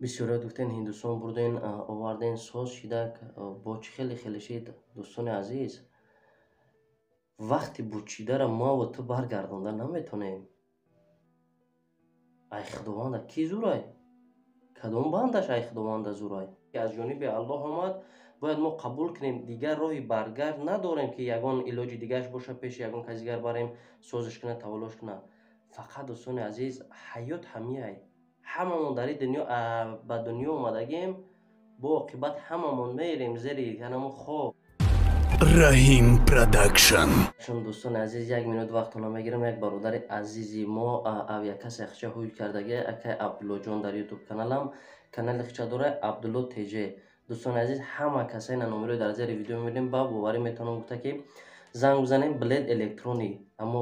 бисёрият гуфтен Ҳиндустон бурден, оварден, соз шида, бо чӣ хеле шид. Дӯстони азиз, вақти бучидаро маву ту баргардонда наметонем. Ай худованда, кӣ зурай? Кадом бандаш ай худованда зурай? Аз ҷониби Аллоҳ омад, бояд мо қабул кунем. Дигар роҳи баргард надорем, ки ягон илоҷи дигааш боша, пеши ягон каси дигар барем, созиш кунад, таваллош кунад. Фақат дӯстони азиз, ҳаёт ҳамияй. Ҳамамон дар ин дунё ба дунё омадагем, бо оқибат ҳамамон мерем зери ҳамо хоб. Rahim Production. Дӯстони азиз, 1 минут вақтона мегирам. Як бародари азизи мо авиакасе хича ҳуй кардаге, акай Абдуллоҷон дар YouTube каналам, канали хича дора Абдулло ТЖ. Дӯстони азиз, ҳама касаи номерои дар зери видео мебинем, ба боварӣ метавонам гуфта ки занг бизанем, билет электронӣ, аммо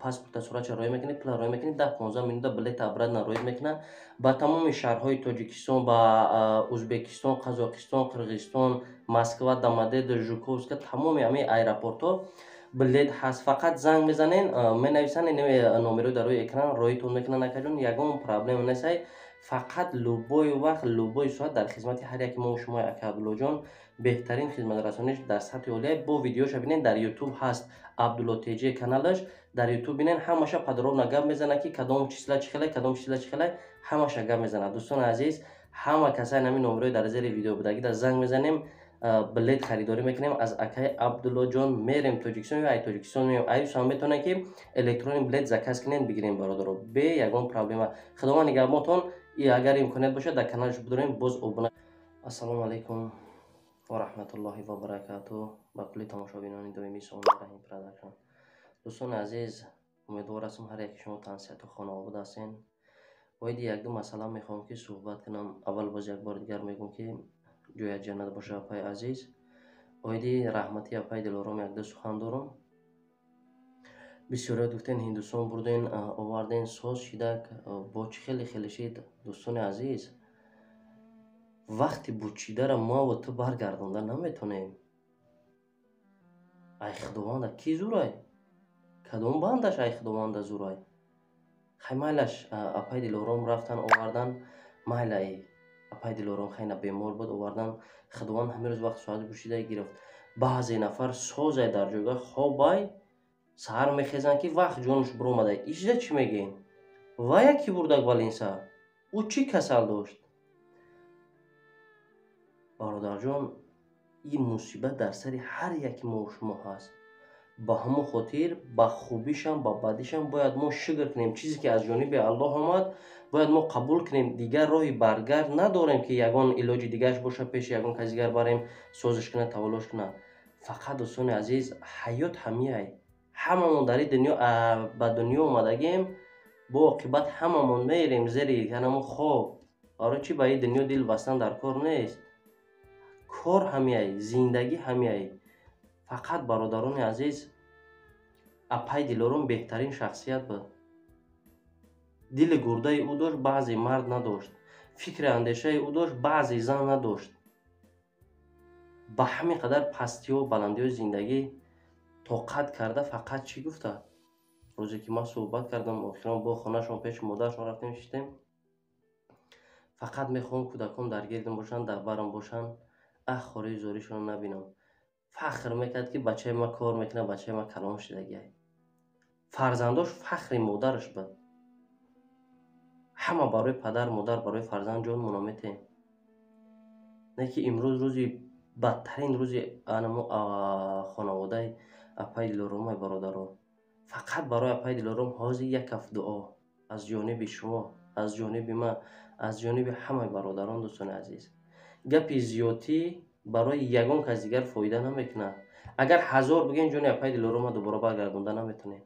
паспорта суратша роҳӣ мекунед, пула роҳӣ мекунед, 10-15 минута билета обратно роҳӣ мекунад ба тамоми шаҳрҳои Тоҷикистон, ба Узбекистон, Қазоқистон, Қирғизистон, Москва, Домодедово, Жуковска, тамоми ҳамаи аэропортҳо билет ҳаст. Фақат занг мезанен, менависанд, номерои дар рӯи экран роҳитон мекунанд. Акаҷон, ягон проблема нест. Фақат любой вақт, любой соат дар хизмати ҳар яки мо шумо ака Абдуллоҷон беҳтарин хизматрасониш дар сатҳи олия. Бо видеоша бинен, дар YouTube ҳаст Абдулло ТЖ каналаш, дар YouTube бинен, ҳамаша подробно гап мезана ки кадом числа чӣ хелай, кадом числа чӣ хелай, ҳамаша гап мезана. Дӯстони азиз, ҳама касаи намин номерои дар зери видео будагида занг мезанем, билет харидорӣ мекунем аз акай Абдуллоҷон, мерем Тоҷикистон ё ай Тоҷикистон меем. Айрусам метавонем ки электронни билет заказ кунем, бигирем бародаро, бе ягон проблема. Худованд нигаҳботон. Агар имконият бошад, дар каналаш бидорем, боз обуна. Ассалому алайкум ва раҳматуллоҳи ва баракатуҳ. Ба кулли тамошобинони доимии сони Rahim Production. Дӯстони азиз, умедвор ҳастам ҳар яки шумо тансиҳату хонавод ҳастен. Боиди як-ду масъала мехоҳам ки суҳбат кунам. Аввал боз як бори дигар мегӯям ки ҷоят ҷаннат боша апай азиз. Оиди раҳмати апай дилором як-ду сухан дорам. Бисёрият гуфтен Ҳиндустон бурден, оварден, соз шида, бо чӣ хеле шид. Дӯстони азиз, вақти бучидаро маву ту баргардонда наметонем. Ай худованда, кӣ зурай? Кадом бандаш ай худованда зурай? Хай майлаш, апай дилором рафтан овардан, майлай апай дилором хайна бемор буд, овардан, худованд ҳамин рӯз вақт соати бучида гирифт. Баъзе нафар созай дар ҷойгоҳ хобай саҳар мехезанд ки вақт ҷонаш биромадай. Ижда чӣ мегӯем? Вая кӣ бурдаг балинса? Ӯ чӣ касал дошт? Бародарҷон, ин мусибат дар сари ҳар яки мо шумо ҳаст. Ба ҳамон хотир ба хубишам, ба бадишам бояд мо шукр кунем. Чизе ки аз ҷониби Аллоҳ омад, бояд мо қабул кунем. Дигар роҳи баргард надорем, ки ягон илоҷи дигааш боша, пеши ягон каси дигар барем, созиш кунад, таваллош кунад. Фақат дӯстони азиз, ҳаёт ҳамияй. Ҳамамон дар ин дунё ба дунё омадагем, бо оқибат ҳамамон мерем зери ҳамо хоб. Барои чӣ ба ин дунё дил бастан дар кор нест? Кор ҳамияй, зиндагӣ ҳамияй. Фақат бародарони азиз, апай дилором беҳтарин шахсият буд. Дили гурдаи ӯ дошт, баъзе мард надошт. Фикри андешаи ӯ дошт, баъзе зан надошт. Ба ҳамин қадар пастиҳо, баландиҳои зиндагӣ тоқат карда, фақат чӣ гуфта? Рӯзе ки ман суҳбат кардам, охирон бо хонашон пеши модарашон рафтем, шиштем. Фақат мехоҳам кӯдакон дар гирдам бошанд, дар барам бошанд, хории зоришонро набинам. Фахр мекард ки бачаи ман кор мекунад, бачаи ман калон шидагиай. Фарзандош фахри модараш буд. Ҳама барои падар, модар, барои фарзанд ҷон моно метем. Не ки имрӯз рӯзи бадтарин рӯзи хонаводаи апай дилором ай бародаро. Фақат барои апай дилором ҳозир як каф дуо аз ҷониби шумо, аз ҷониби ман, аз ҷониби ҳамаи бародарон. Дӯстони азиз, гапи зиёдӣ барои ягон каси дигар фоида намекунад. Агар 1000 бигӯем, ҷони апай дилоромро дубора баргардонда наметонем.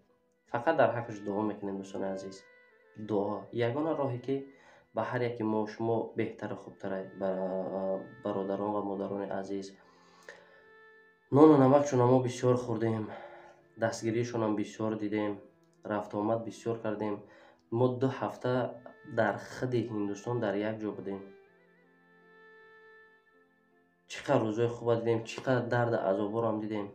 Фақат дар ҳаққаш дуо мекунем. Дӯстони азиз, дуо ягона роҳе ки ба ҳар яки мо шумо беҳтару хубтарай. Бародарон ва модарони азиз, нону намакшонам мо бисёр хӯрдем, дастгиришонам бисёр дидем, рафту омад бисёр кардем. Мо 2 ҳафта дар хиди Ҳиндустон дар як ҷо будем. چی قدر روزای خوب دیدیم، چقدر درد عذاب‌ها رو هم دیدیم.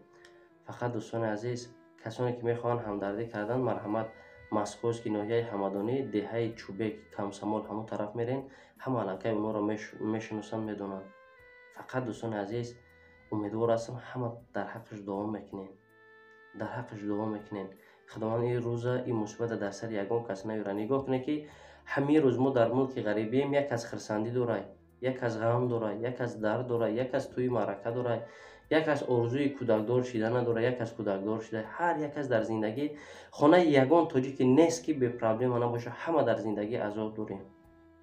فقط دوستان عزیز، کسانی که میخوان همدردی کردن، مرحمت مسکو است که ناحیه همدانی دهه چوبک کمسمال همون طرف میرین، همه علاقه اونا رو میشناسن میدونن. فقط دوستان عزیز امیدوار هستم همه در حقش دعا میکنین، در حقش دعا میکنین. خداوند این روز این مثبت در سر یگان کس نیاره. نگاه کنه که همه روز ما در ملک غریبیم، یک از خرسندی داره، یک از غم داره، یک از درد داره، یک از توی معرکه داره، یک از آرزوی کودکدار شدن داره، یک از کودکدار شده. هر یک از در زندگی خانه یگان تاجیک نیست که به پرابلم نباشه. همه در زندگی عذاب داریم،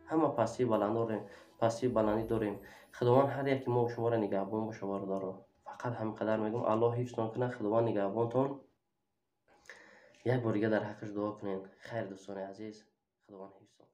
همه پستی بلند داریم، پستی بلندی داریم. خداوند هر یک ما و شما را نگهبان باشه باردارم. فقط همینقدر میگم الله حفظتون کنه، خداوند نگهبانتون. یک بار دیگه در حقش دعا کنین. خیر دوستان عزیز، خداوند حفظتون.